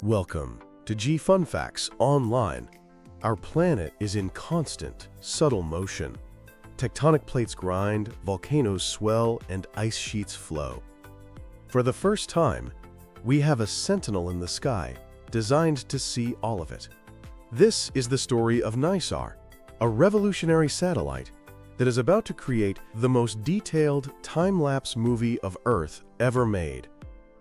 Welcome to G Fun Facts Online. Our planet is in constant, subtle motion. Tectonic plates grind, volcanoes swell, and ice sheets flow. For the first time, we have a sentinel in the sky, designed to see all of it. This is the story of NISAR, a revolutionary satellite that is about to create the most detailed time-lapse movie of Earth ever made.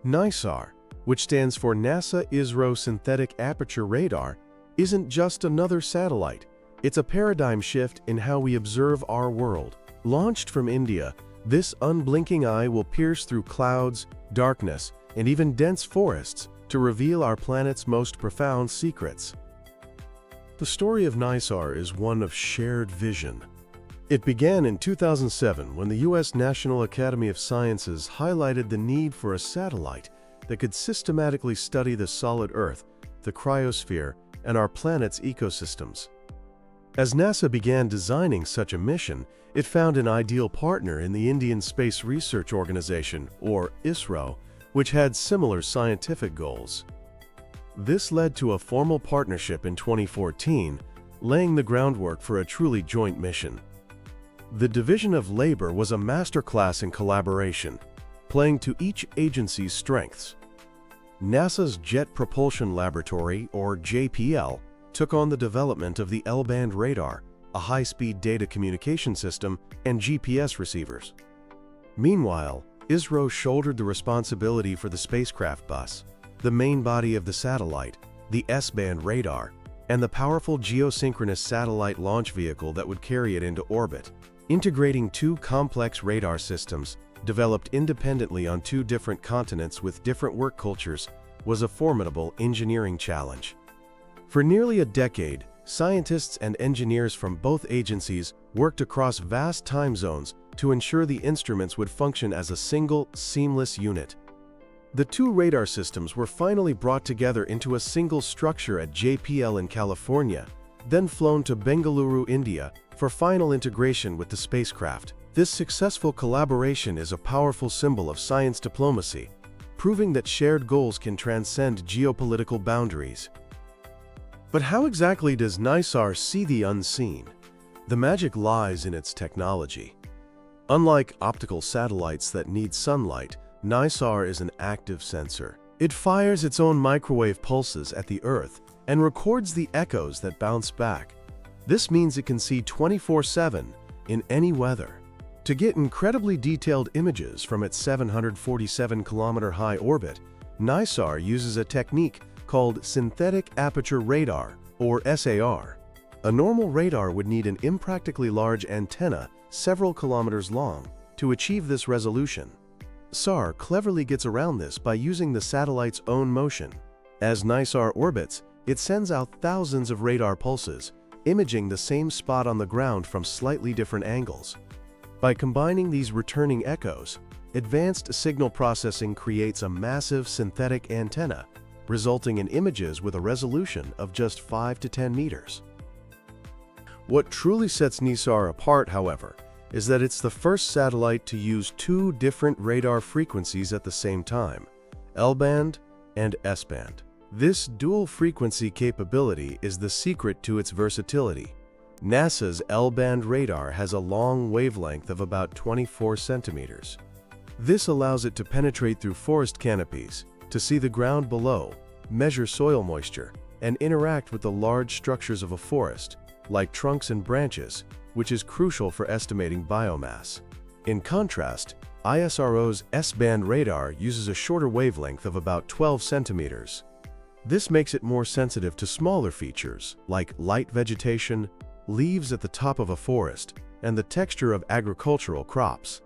NISAR, which stands for NASA-ISRO Synthetic Aperture Radar, isn't just another satellite. It's a paradigm shift in how we observe our world. Launched from India, this unblinking eye will pierce through clouds, darkness, and even dense forests to reveal our planet's most profound secrets. The story of NISAR is one of shared vision. It began in 2007 when the U.S. National Academy of Sciences highlighted the need for a satellite that could systematically study the solid Earth, the cryosphere, and our planet's ecosystems. As NASA began designing such a mission, it found an ideal partner in the Indian Space Research Organization, or ISRO, which had similar scientific goals. This led to a formal partnership in 2014, laying the groundwork for a truly joint mission. The division of labor was a masterclass in collaboration, playing to each agency's strengths. NASA's Jet Propulsion Laboratory, or JPL, took on the development of the L-band radar, a high-speed data communication system, and GPS receivers. Meanwhile, ISRO shouldered the responsibility for the spacecraft bus, the main body of the satellite, the S-band radar, and the powerful geosynchronous satellite launch vehicle that would carry it into orbit. Integrating two complex radar systems, developed independently on two different continents with different work cultures, was a formidable engineering challenge. For nearly a decade, scientists and engineers from both agencies worked across vast time zones to ensure the instruments would function as a single, seamless unit. The two radar systems were finally brought together into a single structure at JPL in California, then flown to Bengaluru, India, for final integration with the spacecraft. This successful collaboration is a powerful symbol of science diplomacy, proving that shared goals can transcend geopolitical boundaries. But how exactly does NISAR see the unseen? The magic lies in its technology. Unlike optical satellites that need sunlight, NISAR is an active sensor. It fires its own microwave pulses at the Earth and records the echoes that bounce back. This means it can see 24/7 in any weather. To get incredibly detailed images from its 747-kilometer high orbit, NISAR uses a technique called synthetic aperture radar, or SAR. A normal radar would need an impractically large antenna several kilometers long to achieve this resolution. SAR cleverly gets around this by using the satellite's own motion. As NISAR orbits, it sends out thousands of radar pulses, imaging the same spot on the ground from slightly different angles. By combining these returning echoes, advanced signal processing creates a massive synthetic antenna, resulting in images with a resolution of just 5 to 10 meters. What truly sets NISAR apart, however, is that it's the first satellite to use two different radar frequencies at the same time, L-band and S-band. This dual-frequency capability is the secret to its versatility. NASA's L-band radar has a long wavelength of about 24 centimeters. This allows it to penetrate through forest canopies, to see the ground below, measure soil moisture, and interact with the large structures of a forest, like trunks and branches, which is crucial for estimating biomass. In contrast, ISRO's S-band radar uses a shorter wavelength of about 12 centimeters. This makes it more sensitive to smaller features, like light vegetation, leaves at the top of a forest, and the texture of agricultural crops.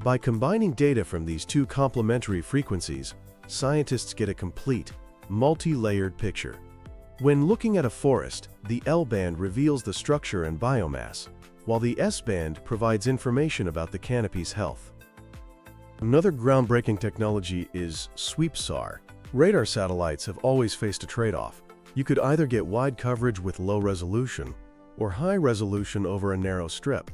By combining data from these two complementary frequencies, scientists get a complete, multi-layered picture. When looking at a forest, the L-band reveals the structure and biomass, while the S-band provides information about the canopy's health. Another groundbreaking technology is SweepSAR. Radar satellites have always faced a trade-off. You could either get wide coverage with low resolution, or high resolution over a narrow strip.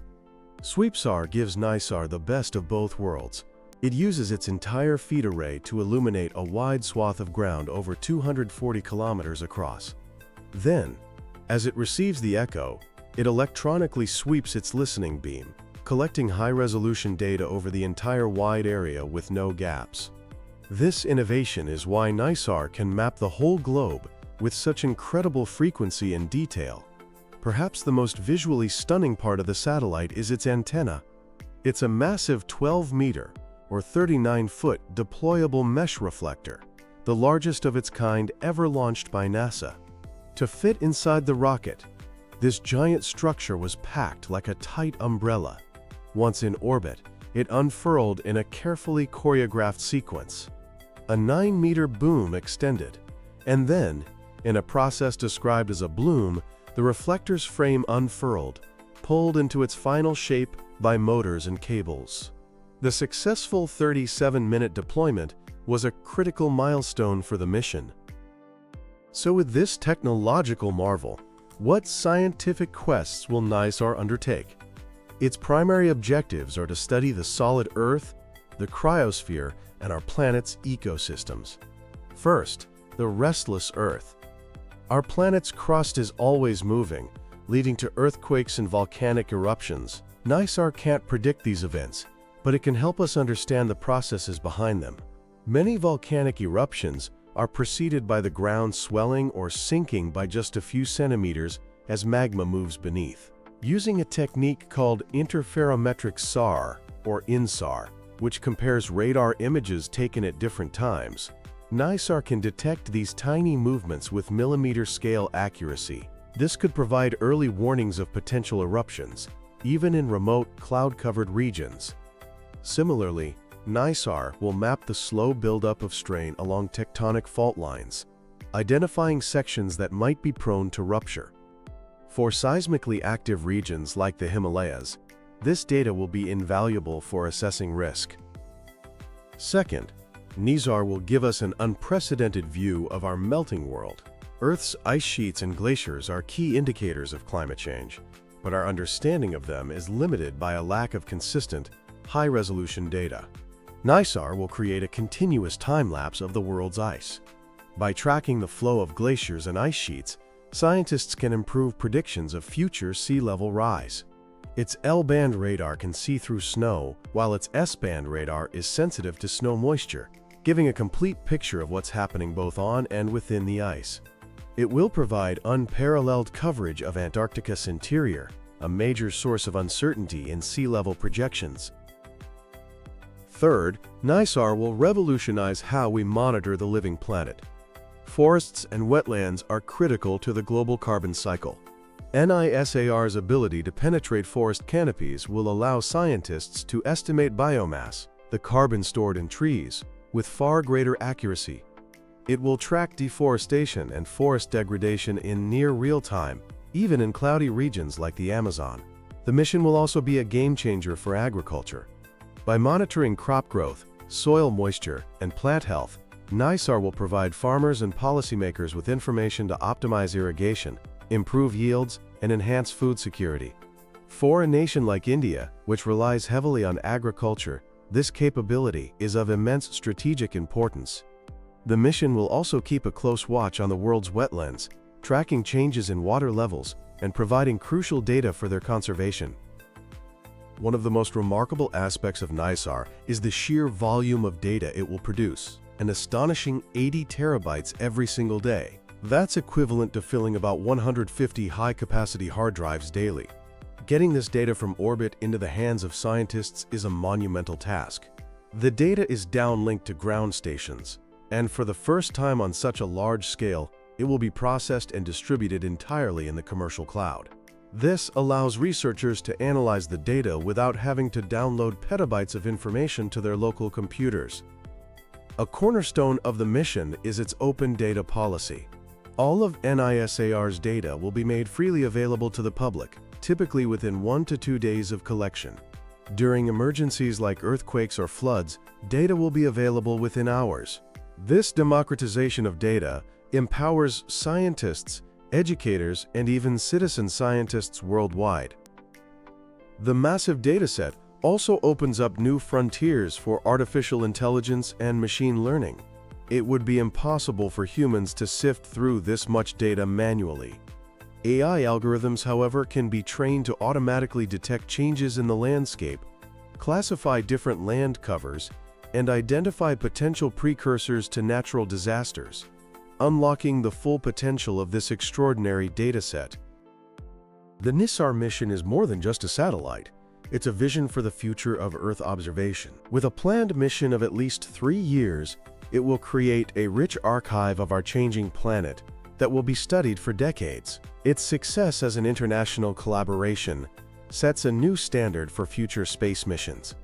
SweepSAR gives NISAR the best of both worlds. It uses its entire feed array to illuminate a wide swath of ground over 240 kilometers across. Then, as it receives the echo, it electronically sweeps its listening beam, collecting high-resolution data over the entire wide area with no gaps. This innovation is why NISAR can map the whole globe with such incredible frequency and detail. Perhaps the most visually stunning part of the satellite is its antenna. It's a massive 12-meter, or 39-foot, deployable mesh reflector, the largest of its kind ever launched by NASA. To fit inside the rocket, this giant structure was packed like a tight umbrella. Once in orbit, it unfurled in a carefully choreographed sequence. A 9-meter boom extended, and then, in a process described as a bloom, the reflector's frame unfurled, pulled into its final shape by motors and cables. The successful 37-minute deployment was a critical milestone for the mission. So with this technological marvel, what scientific quests will NISAR undertake? Its primary objectives are to study the solid Earth, the cryosphere, and our planet's ecosystems. First, the restless Earth. Our planet's crust is always moving, leading to earthquakes and volcanic eruptions. NISAR can't predict these events, but it can help us understand the processes behind them. Many volcanic eruptions are preceded by the ground swelling or sinking by just a few centimeters as magma moves beneath. Using a technique called interferometric SAR, or INSAR, which compares radar images taken at different times, NISAR can detect these tiny movements with millimeter-scale accuracy. This could provide early warnings of potential eruptions, even in remote, cloud-covered regions. Similarly, NISAR will map the slow buildup of strain along tectonic fault lines, identifying sections that might be prone to rupture. For seismically active regions like the Himalayas, this data will be invaluable for assessing risk. Second, NISAR will give us an unprecedented view of our melting world. Earth's ice sheets and glaciers are key indicators of climate change, but our understanding of them is limited by a lack of consistent, high-resolution data. NISAR will create a continuous time-lapse of the world's ice. By tracking the flow of glaciers and ice sheets, scientists can improve predictions of future sea level rise. Its L-band radar can see through snow, while its S-band radar is sensitive to snow moisture, giving a complete picture of what's happening both on and within the ice. It will provide unparalleled coverage of Antarctica's interior, a major source of uncertainty in sea level projections. Third, NISAR will revolutionize how we monitor the living planet. Forests and wetlands are critical to the global carbon cycle. NISAR's ability to penetrate forest canopies will allow scientists to estimate biomass, the carbon stored in trees, with far greater accuracy. It will track deforestation and forest degradation in near real time, even in cloudy regions like the Amazon. The mission will also be a game-changer for agriculture. By monitoring crop growth, soil moisture, and plant health, NISAR will provide farmers and policymakers with information to optimize irrigation, improve yields, and enhance food security. For a nation like India, which relies heavily on agriculture, this capability is of immense strategic importance. The mission will also keep a close watch on the world's wetlands, tracking changes in water levels and providing crucial data for their conservation. One of the most remarkable aspects of NISAR is the sheer volume of data it will produce, an astonishing 80 terabytes every single day. That's equivalent to filling about 150 high-capacity hard drives daily. Getting this data from orbit into the hands of scientists is a monumental task. The data is downlinked to ground stations, and for the first time on such a large scale, it will be processed and distributed entirely in the commercial cloud. This allows researchers to analyze the data without having to download petabytes of information to their local computers. A cornerstone of the mission is its open data policy. All of NISAR's data will be made freely available to the public, typically within 1 to 2 days of collection. During emergencies like earthquakes or floods, data will be available within hours. This democratization of data empowers scientists, educators, and even citizen scientists worldwide. The massive dataset also opens up new frontiers for artificial intelligence and machine learning. It would be impossible for humans to sift through this much data manually. AI algorithms, however, can be trained to automatically detect changes in the landscape, classify different land covers, and identify potential precursors to natural disasters, unlocking the full potential of this extraordinary dataset. The NISAR mission is more than just a satellite. It's a vision for the future of Earth observation. With a planned mission of at least 3 years, it will create a rich archive of our changing planet that will be studied for decades. Its success as an international collaboration sets a new standard for future space missions.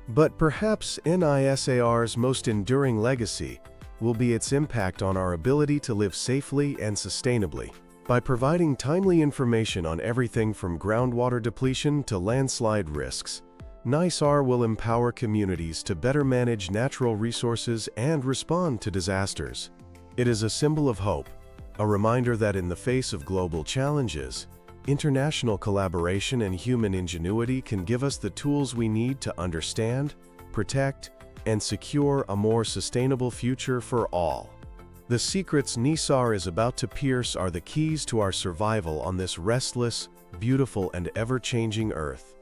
But perhaps NISAR's most enduring legacy will be its impact on our ability to live safely and sustainably. By providing timely information on everything from groundwater depletion to landslide risks, NISAR will empower communities to better manage natural resources and respond to disasters. It is a symbol of hope, a reminder that in the face of global challenges, international collaboration and human ingenuity can give us the tools we need to understand, protect, and secure a more sustainable future for all. The secrets NISAR is about to pierce are the keys to our survival on this restless, beautiful, and ever-changing Earth.